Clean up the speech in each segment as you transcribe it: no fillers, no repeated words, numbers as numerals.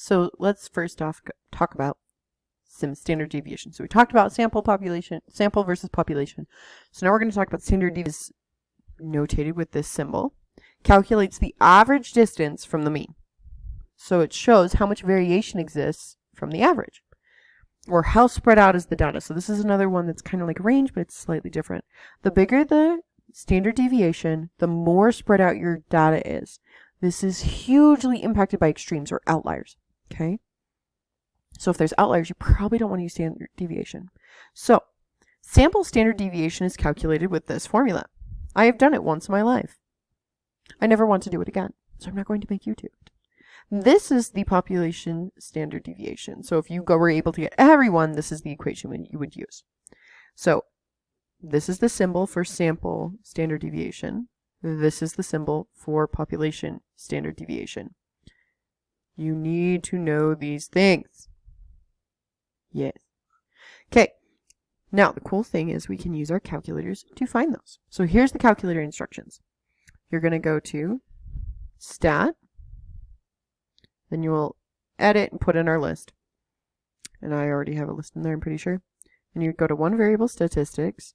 So let's first off talk about some standard deviation. So we talked about sample versus population. So now we're going to talk about standard deviation, notated with this symbol. Calculates the average distance from the mean. So it shows how much variation exists from the average, or how spread out is the data. So this is another one that's kind of like a range, but it's slightly different. The bigger the standard deviation, the more spread out your data is. This is hugely impacted by extremes or outliers. Okay? So if there's outliers, you probably don't want to use standard deviation. So sample standard deviation is calculated with this formula. I have done it once in my life. I never want to do it again, so I'm not going to make you do it. This is the population standard deviation. So if you were able to get everyone, this is the equation you would use. So this is the symbol for sample standard deviation. This is the symbol for population standard deviation. You need to know these things. Yes. Okay. Now, the cool thing is we can use our calculators to find those. So here's the calculator instructions. You're going to go to Stat. Then you will edit and put in our list. And I already have a list in there, I'm pretty sure. And you go to one variable statistics.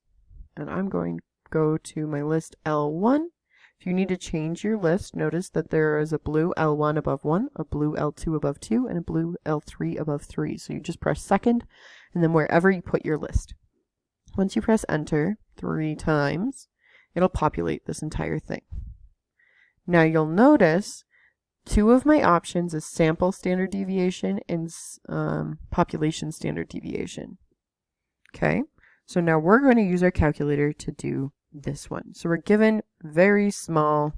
And I'm going to go to my list L1. If you need to change your list, notice that there is a blue L1 above 1, a blue L2 above 2, and a blue L3 above 3. So you just press second, and then wherever you put your list. Once you press enter 3 times, it'll populate this entire thing. Now you'll notice 2 of my options is sample standard deviation and population standard deviation. Okay, so now we're going to use our calculator to do this one. So we're given very small,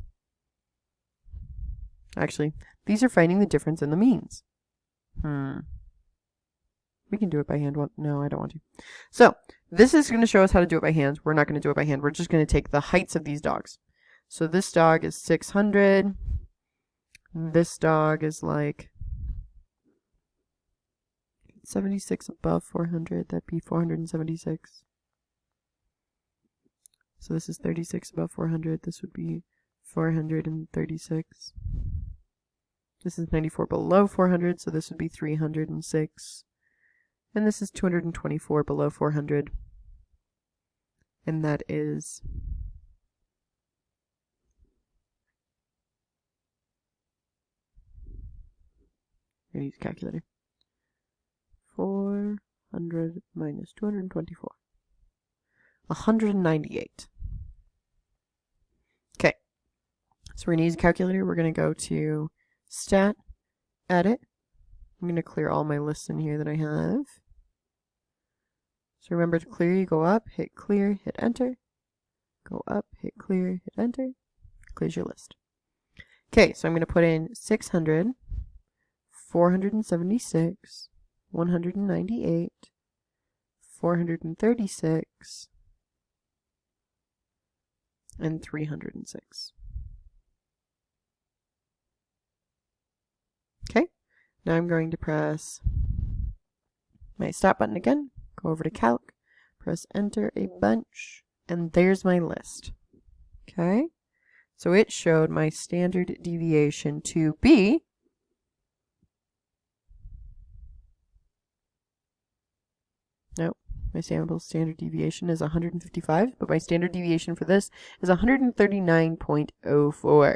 actually, these are finding the difference in the means. We can do it by hand. No, I don't want to. So this is going to show us how to do it by hand. We're not going to do it by hand. We're just going to take the heights of these dogs. So this dog is 600. This dog is like 76 above 400. That'd be 476. So this is 36 above 400. This would be 436. This is 94 below 400, so this would be 306. And this is 224 below 400. And that is I'm going to use a calculator. 400 minus 224. 198. Okay. So we're going to use a calculator. We're going to go to Stat, Edit. I'm going to clear all my lists in here that I have. So remember to clear, you go up, hit clear, hit enter. Go up, hit clear, hit enter. Clears your list. Okay, so I'm going to put in 600, 476, 198, 436, and 306. Okay, now I'm going to press my stop button again, go over to Calc, press enter a bunch, and there's my list. Okay, so it showed my standard deviation to be my sample standard deviation is 155, but my standard deviation for this is 139.04.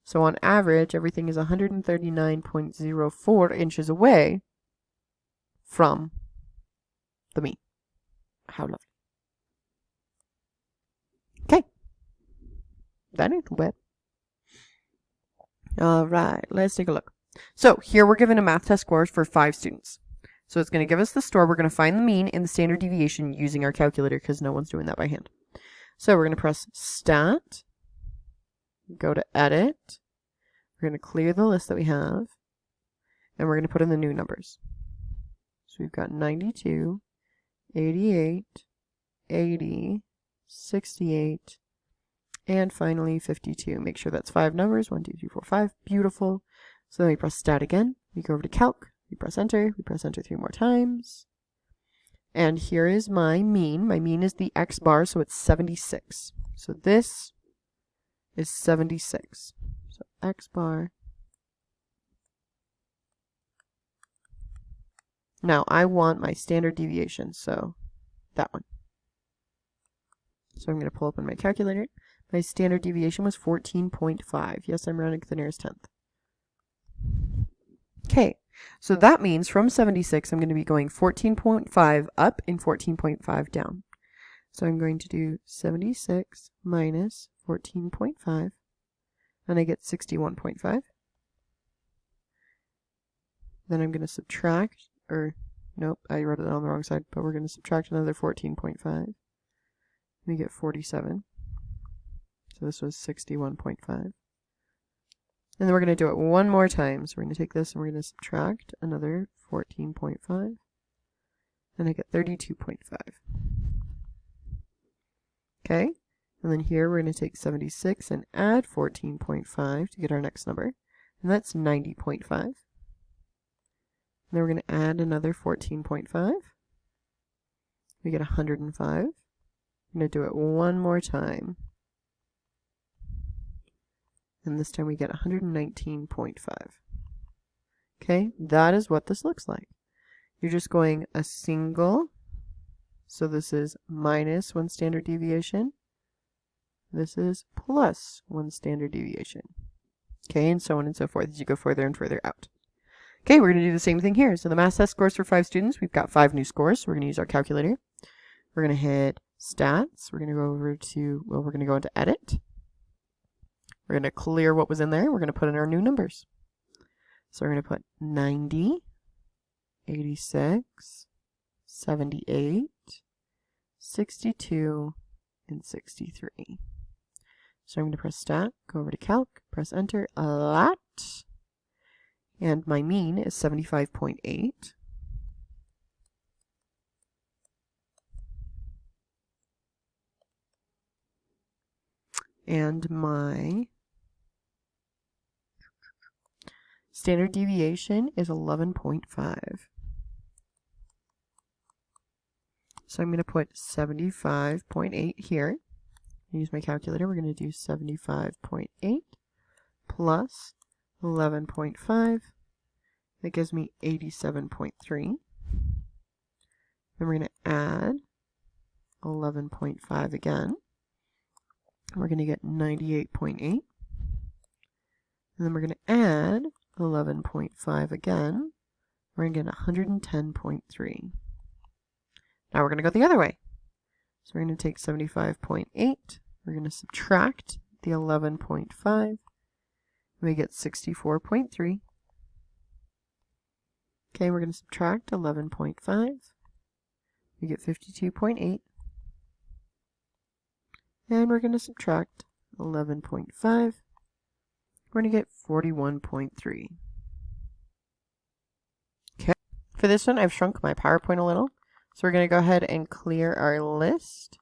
So on average, everything is 139.04 inches away from the mean. How lovely. Okay. That ain't too bad. All right, let's take a look. So here we're given a math test scores for 5 students. So it's going to give us the score. We're going to find the mean and the standard deviation using our calculator because no one's doing that by hand. So we're going to press Stat, go to Edit. We're going to clear the list that we have, and we're going to put in the new numbers. So we've got 92, 88, 80, 68, and finally 52. Make sure that's 5 numbers. 1, 2, 3, 4, 5. Beautiful. So then we press Stat again. We go over to Calc. We press enter 3 more times. And here is my mean. My mean is the X bar, so it's 76. So this is 76. So X bar Now I want my standard deviation, so that one. So I'm going to pull up on my calculator. My standard deviation was 14.5. Yes, I'm rounding to the nearest tenth. Okay, so that means from 76, I'm going to be going 14.5 up and 14.5 down. So I'm going to do 76 minus 14.5, and I get 61.5. Then I'm going to subtract, or nope, I wrote it on the wrong side, but we're going to subtract another 14.5. We get 47. So this was 61.5. And then we're going to do it one more time. So we're going to take this and we're going to subtract another 14.5. And I get 32.5. Okay. And then here we're going to take 76 and add 14.5 to get our next number. And that's 90.5. And then we're going to add another 14.5. We get 105. I'm going to do it one more time. And this time we get 119.5. Okay, that is what this looks like. You're just going a single, so this is minus 1 standard deviation. This is plus 1 standard deviation. Okay, and so on and so forth as you go further and further out. Okay, we're going to do the same thing here. So the math test scores for 5 students. We've got 5 new scores. So we're going to use our calculator. We're going to hit stats. We're going to go over to, well, we're going to go into edit. We're going to clear what was in there. We're going to put in our new numbers. So we're going to put 90, 86, 78, 62, and 63. So I'm going to press stat, go over to calc, press enter, a lot. And my mean is 75.8. And my standard deviation is 11.5. So I'm going to put 75.8 here. Use my calculator. We're going to do 75.8 plus 11.5. That gives me 87.3. Then we're going to add 11.5 again. We're going to get 98.8. And then we're going to add 11.5 again. We're going to get 110.3. Now we're going to go the other way. So we're going to take 75.8. We're going to subtract the 11.5. We get 64.3. Okay, we're going to subtract 11.5. We get 52.8. And we're going to subtract 11.5. We're going to get 41.3. Okay. For this one, I've shrunk my PowerPoint a little. So we're going to go ahead and clear our list.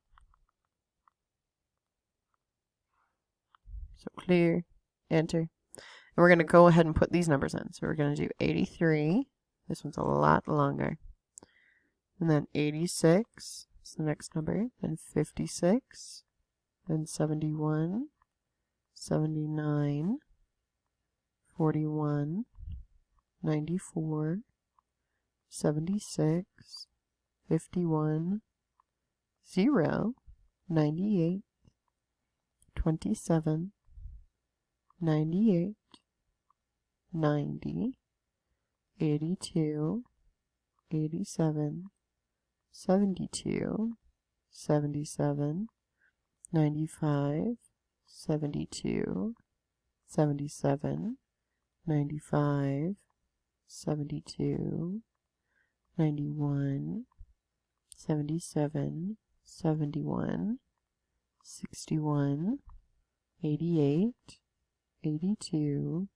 So clear, enter. And we're going to go ahead and put these numbers in. So we're going to do 83. This one's a lot longer. And then 86 is the next number. Then 56. Then 71. 79. 41. 94. 76. 51, 0, 98, 27, 98, 90, 82, 87, 72, 77, 95, 72, 77, 95, 72, 91, 77, 71, 61, 88, 82,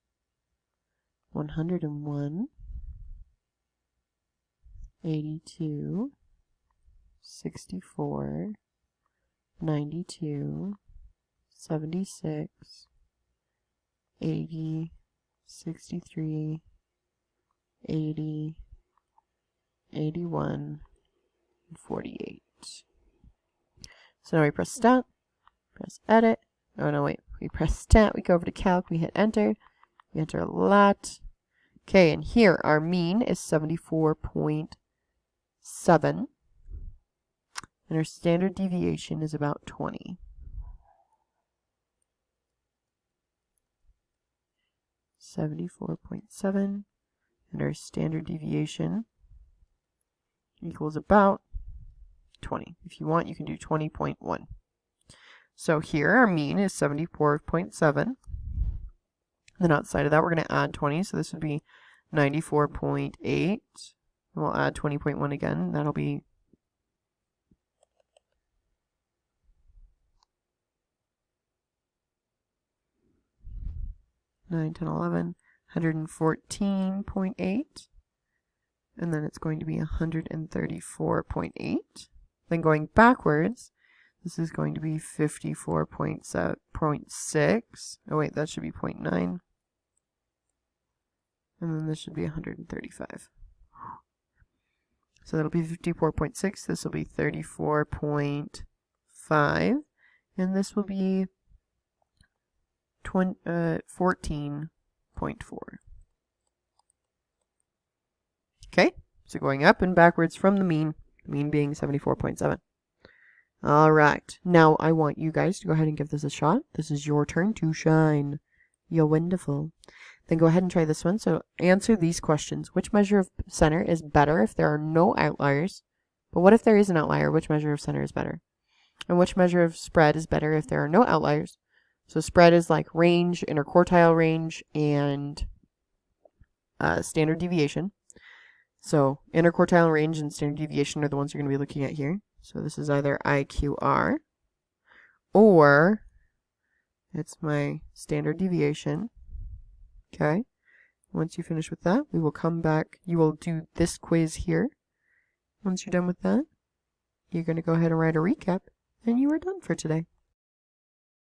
101, 82, 64, 92, 76, 80, 63, 80, 81, 48. So now we press stat, press edit. Oh no, wait. We press stat, we go over to calc, we hit enter. We enter a lot. Okay, and here our mean is 74.7, and our standard deviation is about 20. 74.7, and our standard deviation equals about 20. If you want, you can do 20.1. So here our mean is 74.7. Then outside of that, we're going to add 20. So this would be 94.8. And we'll add 20.1 again. That'll be 9, 10, 11, 114.8. And then it's going to be 134.8. Then going backwards, this is going to be 54.6. Oh wait, that should be 0.9. And then this should be 135. So that'll be 54.6. This will be 34.5. And this will be 14.4. Okay, so going up and backwards from the mean being 74.7. All right, now I want you guys to go ahead and give this a shot. This is your turn to shine. You're wonderful. Then go ahead and try this one. So answer these questions. Which measure of center is better if there are no outliers? But what if there is an outlier? Which measure of center is better? And which measure of spread is better if there are no outliers? So spread is like range, interquartile range, and standard deviation. So interquartile range and standard deviation are the ones you're going to be looking at here. So this is either IQR, or it's my standard deviation. Okay. Once you finish with that, we will come back. You will do this quiz here. Once you're done with that, you're going to go ahead and write a recap, and you are done for today.